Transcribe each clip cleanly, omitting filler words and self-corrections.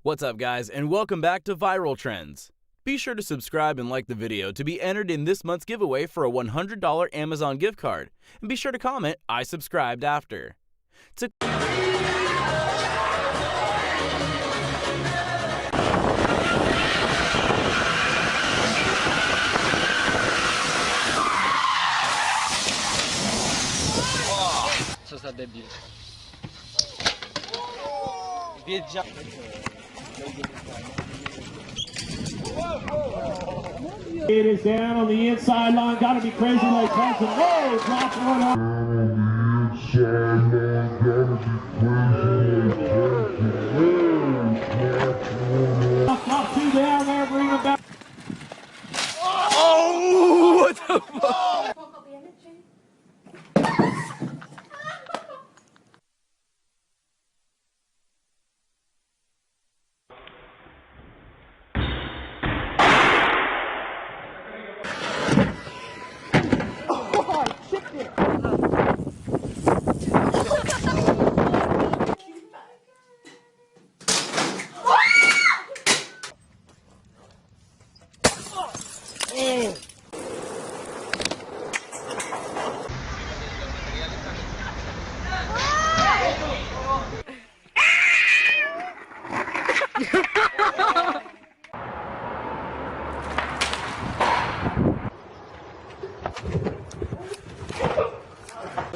What's up guys, and welcome back to Viral Trends. Be sure to subscribe and like the video to be entered in this month's giveaway for a $100 Amazon gift card. And be sure to comment, I subscribed after. Co za debil. It is down on the inside line. Got to be crazy like Thompson. Oh, drops one up. Top two down there. Bring them back. Oh, what the fuck?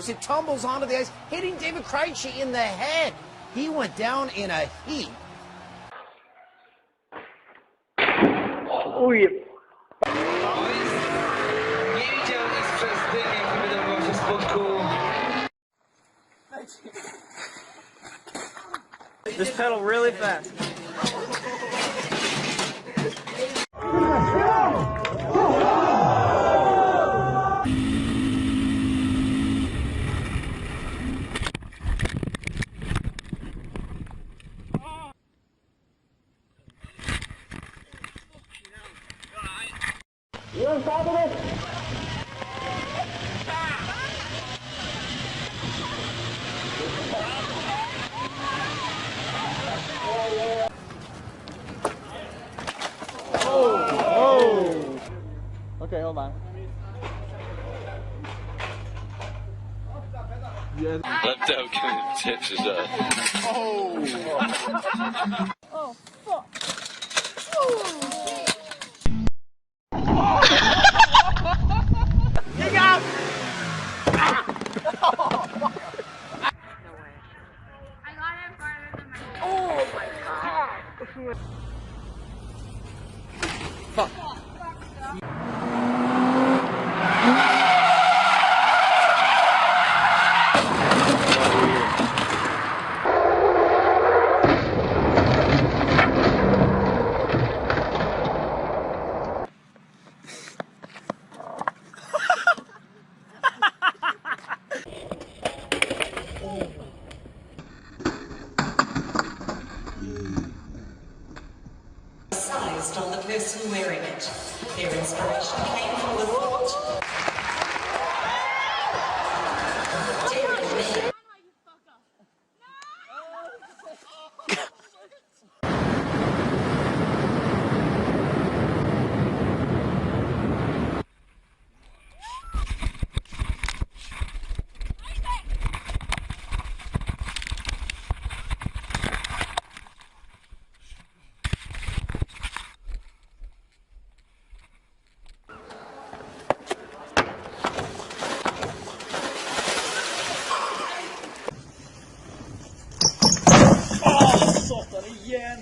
He tumbles onto the ice, hitting David Krejci in the head. He went down in a heap. Oh yeah. Just pedal really fast. You on top of it? Oh! Okay, hold on. Yes. Left out coming tips is up. Oh! Oh fuck! Dig out! Oh my god! Fuck. Sized on the person wearing it. Their inspiration came from the thought. Daring me.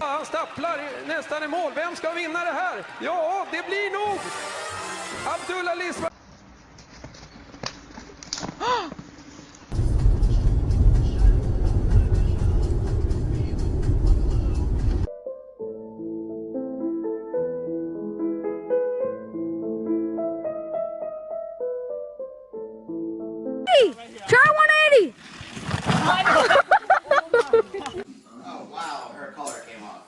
Han stapplar nästan i mål. Vem ska vinna det här? Ja, det blir nog Abdullah Lisba. Hey, try 180. Oh wow, her color came off.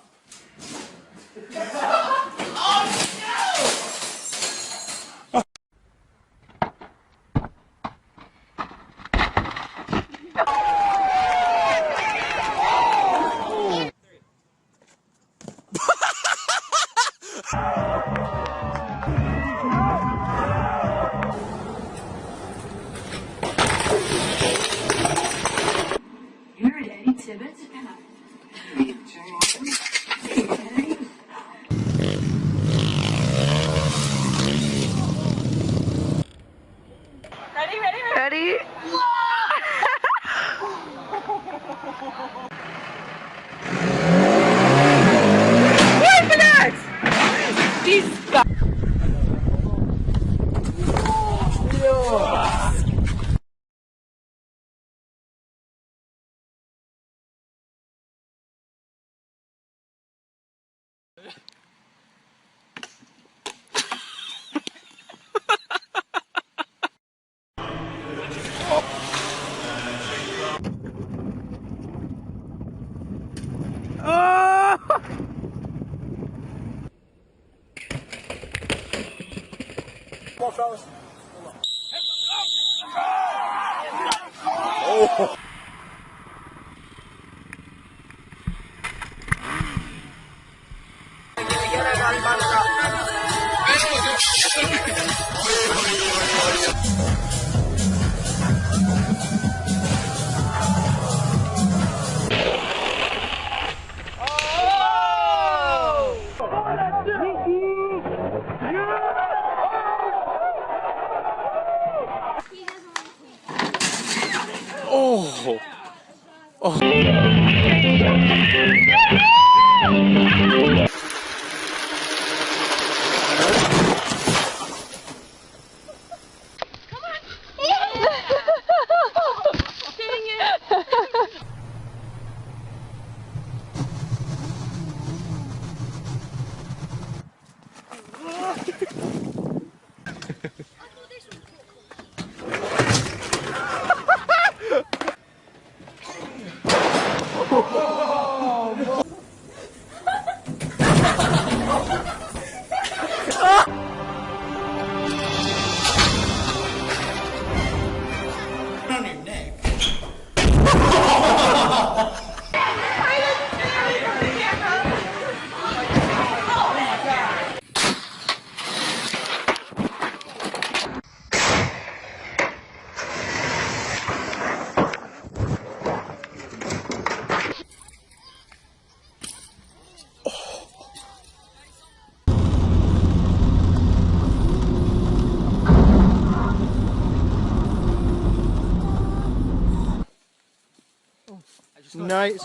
Nice.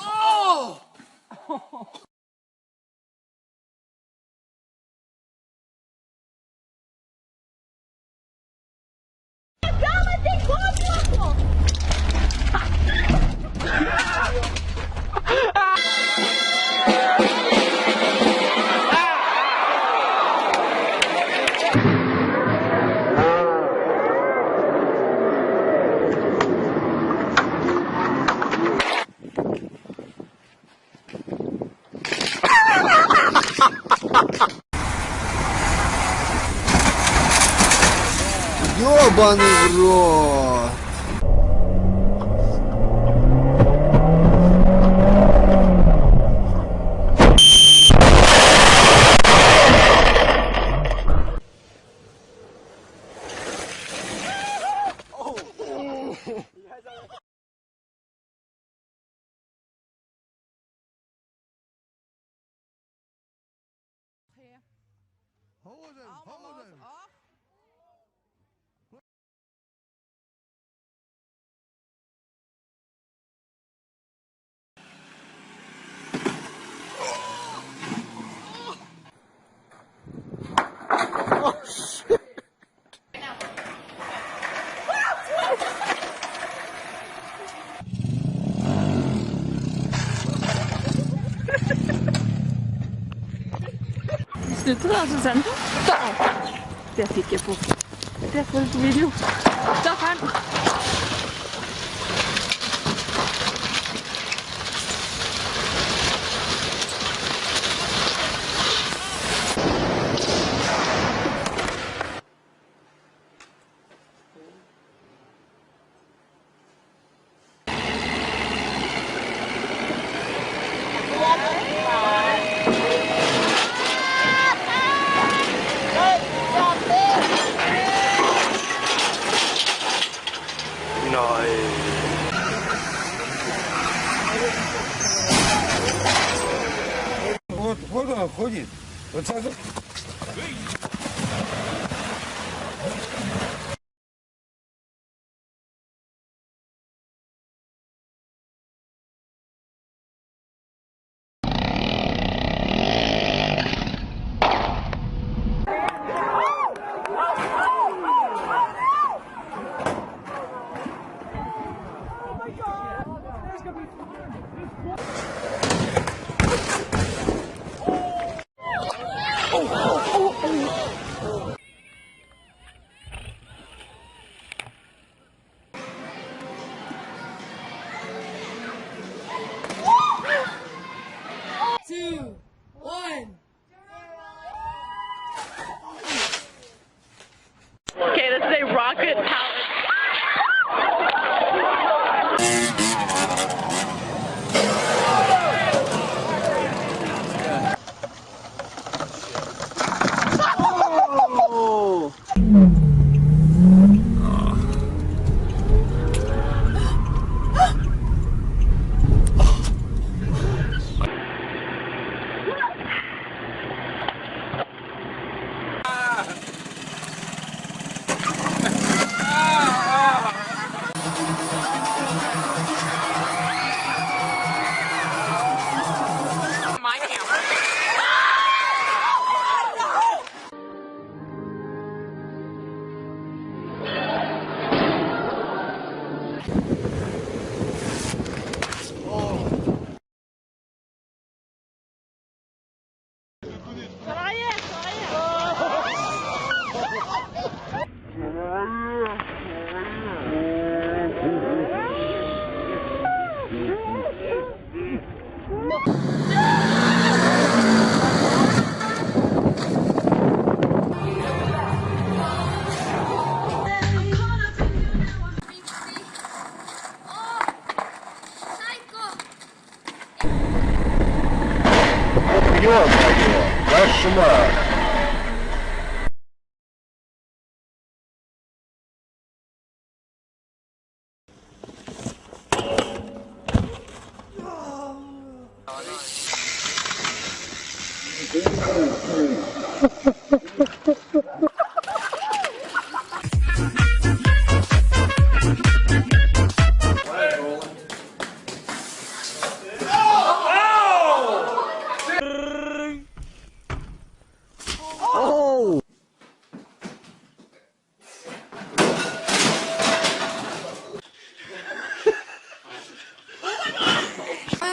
Ёбаный в рот! Sluta röra sig sen. Det fick jag på. Det får du på video. Staffan! Вот он ходит. Вот так. Good power.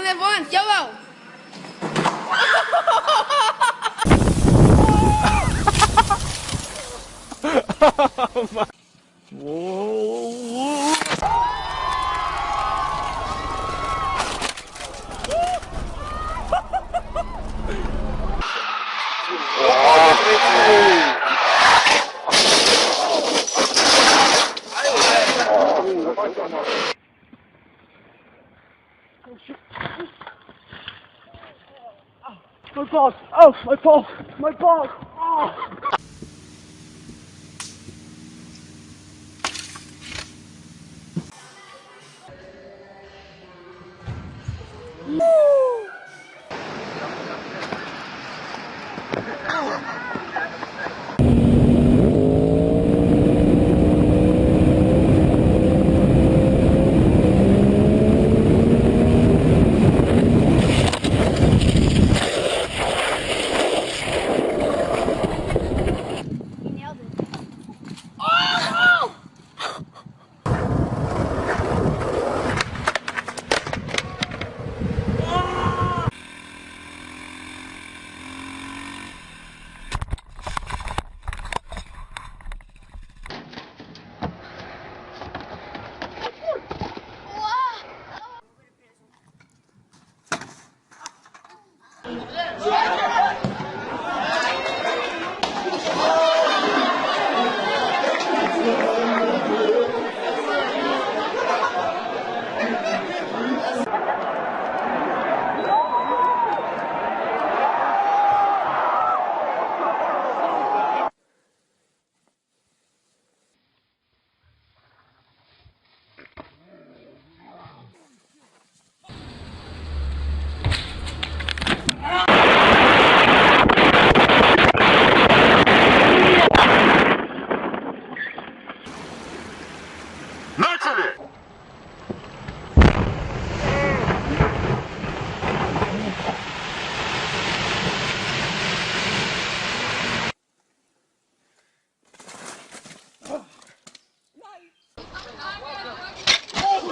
Levante, yellow. My balls! Oh, my balls! My balls!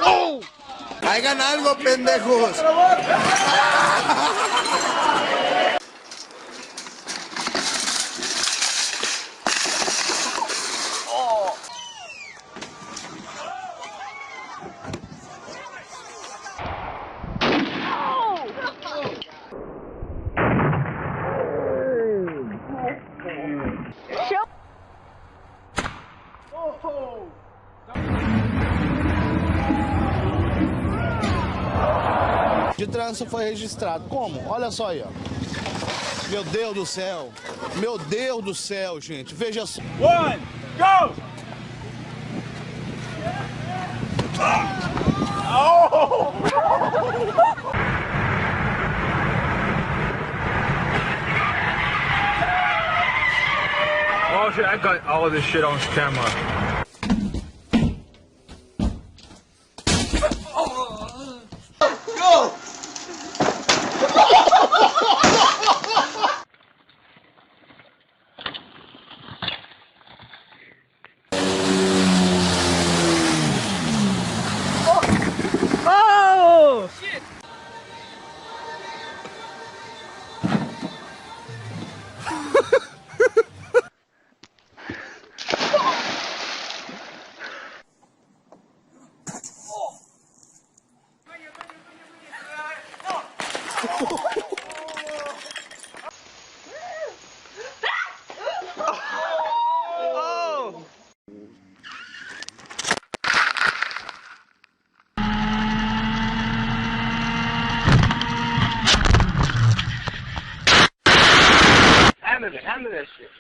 Oh. Hagan algo, pendejos. Oh. trânsito foi registrado. Como? Olha só aí, ó. Meu Deus do céu. Meu Deus do céu, gente. Veja só. One, go! Oh shit, I got all of this shit on camera. Hand me that shit.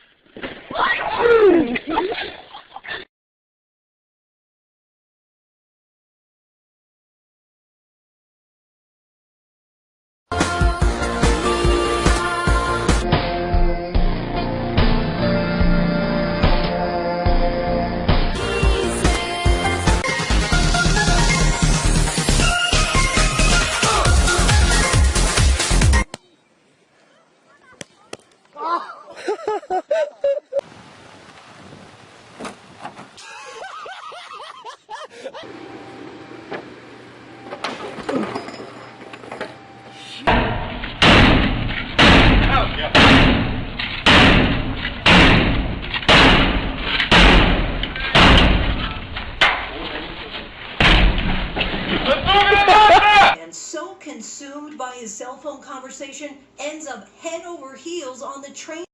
And so consumed by his cell phone conversation, ends up head over heels on the train.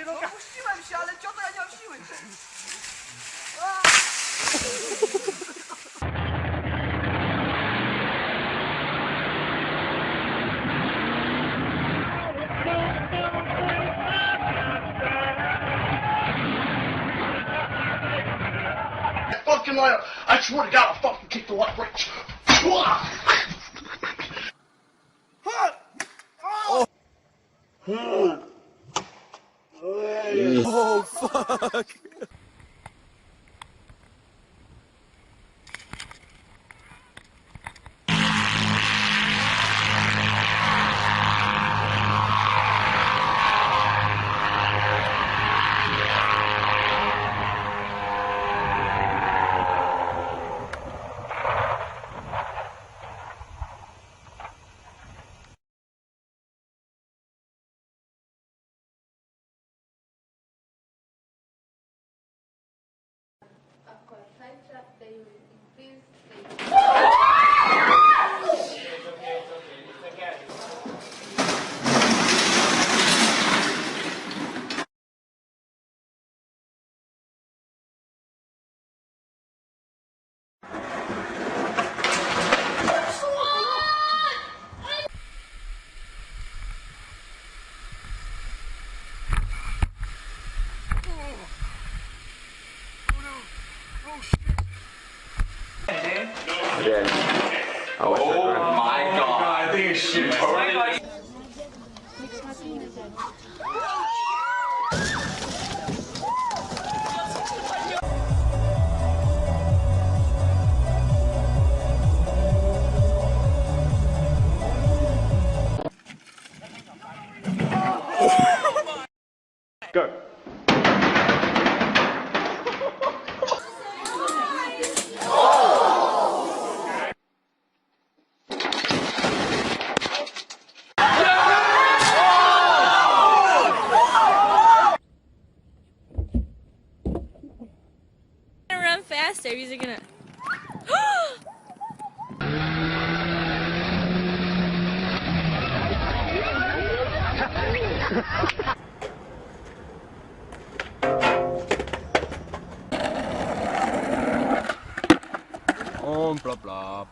Opuściłem się, ale ciągle nie mam siły. Fucking liar! I swear to God, I'll fucking kick the left right. Oh, fuck. Oh my god. I think it's shit. Go. Davey's gonna. Blah blah.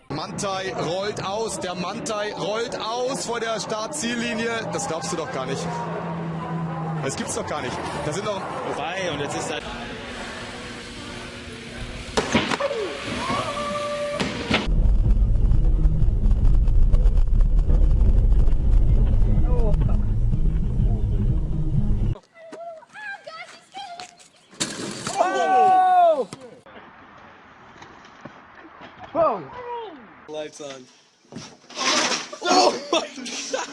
Mantai rollt aus, der Mantai rollt aus vor der Start-Ziellinie. Das glaubst du doch gar nicht. Das gibt's doch gar nicht. Da sind noch vorbei und jetzt ist halt. Lights on. Oh my God!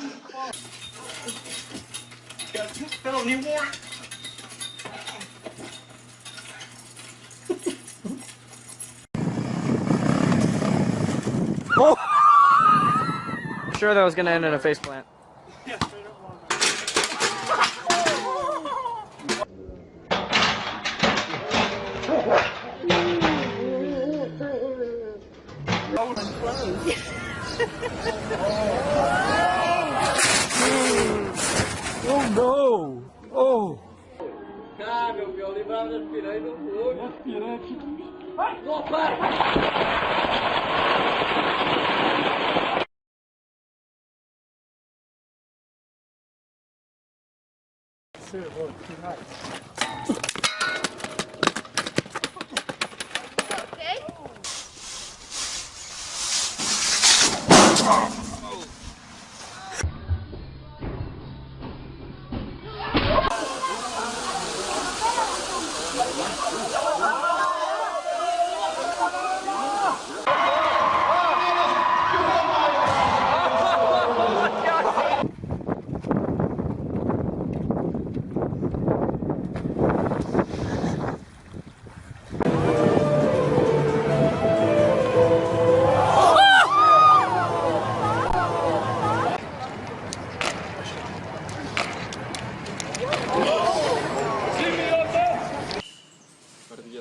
Got a felony warrant. Oh! Sure that was gonna end in a faceplant. Yeah. Oh no! Oh! Ah, meu Deus, livrava das piranhas do fogo. Das piranhas. Opa!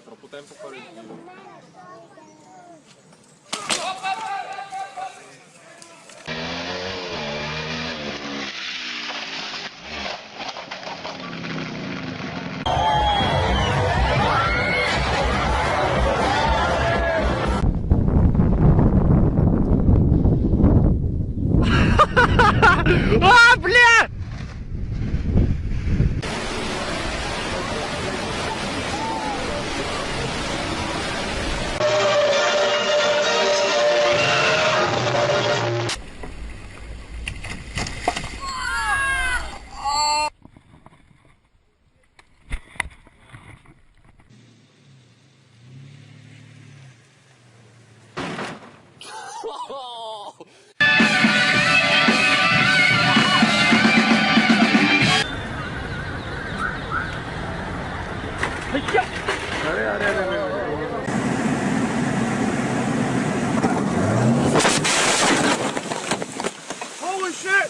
Troppo tempo a fare il giro. А, бля! Holy shit!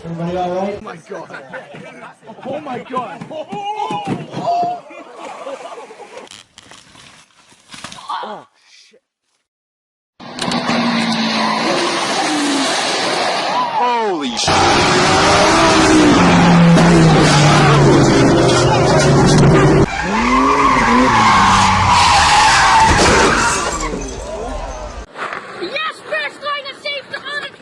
Everybody all right? Oh my god! Oh my god! Oh, shit. Holy shit. Yes, first line of safety on it.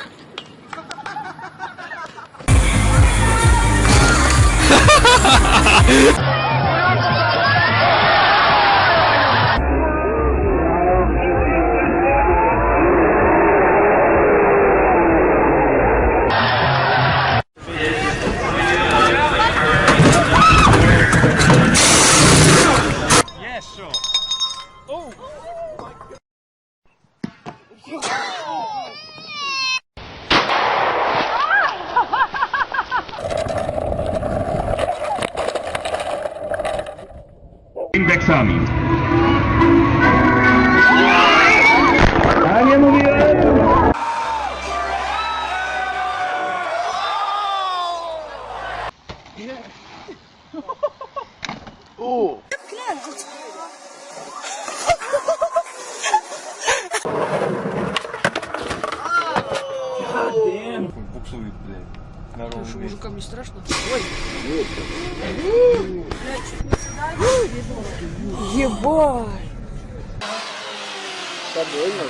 Yes, sure. Oh. Wegsamien. Daniel Muriel. Oh. Буксует, блядь. На ровном месте. Мужикам не страшно? Ебать! Побольно.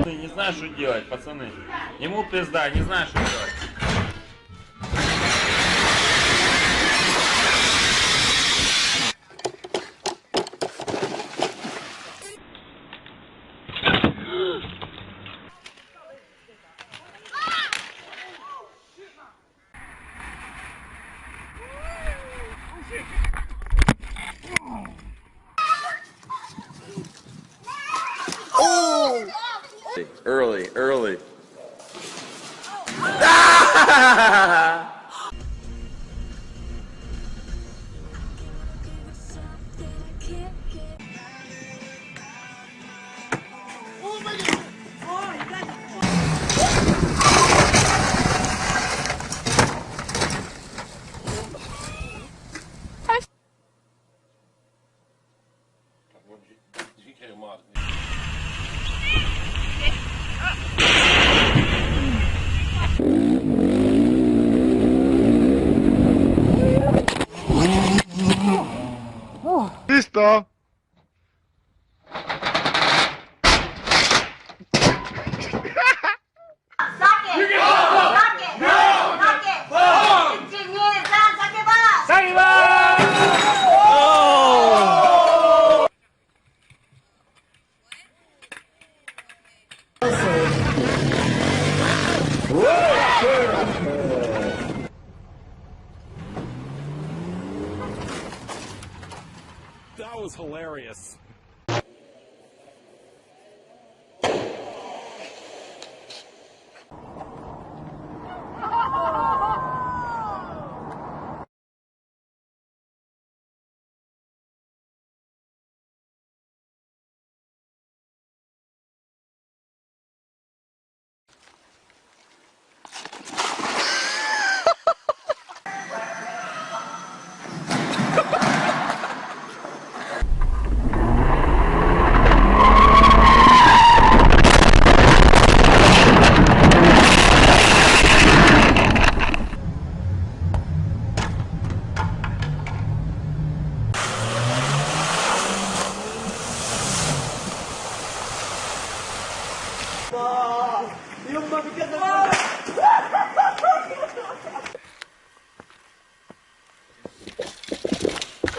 Не знаю, что делать, пацаны. Ему пизда, не знаю, что делать. Early. Listo. That was hilarious.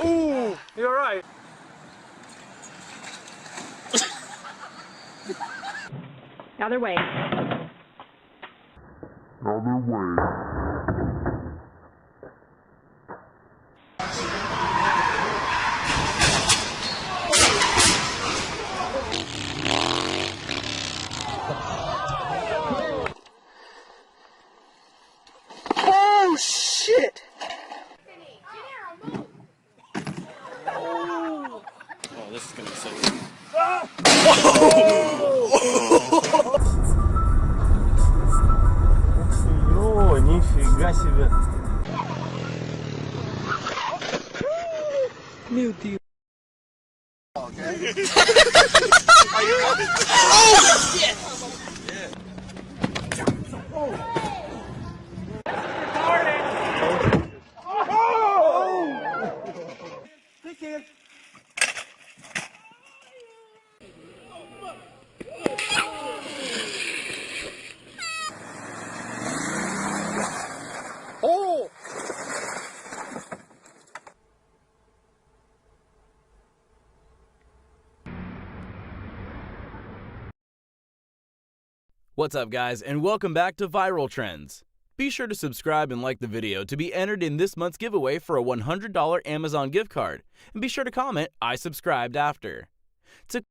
Ooh, you're right. Other way. Oh shit! Oh shit! Oh! What's up, guys, and welcome back to Viral Trends. Be sure to subscribe and like the video to be entered in this month's giveaway for a $100 Amazon gift card, and be sure to comment, "I subscribed" after. To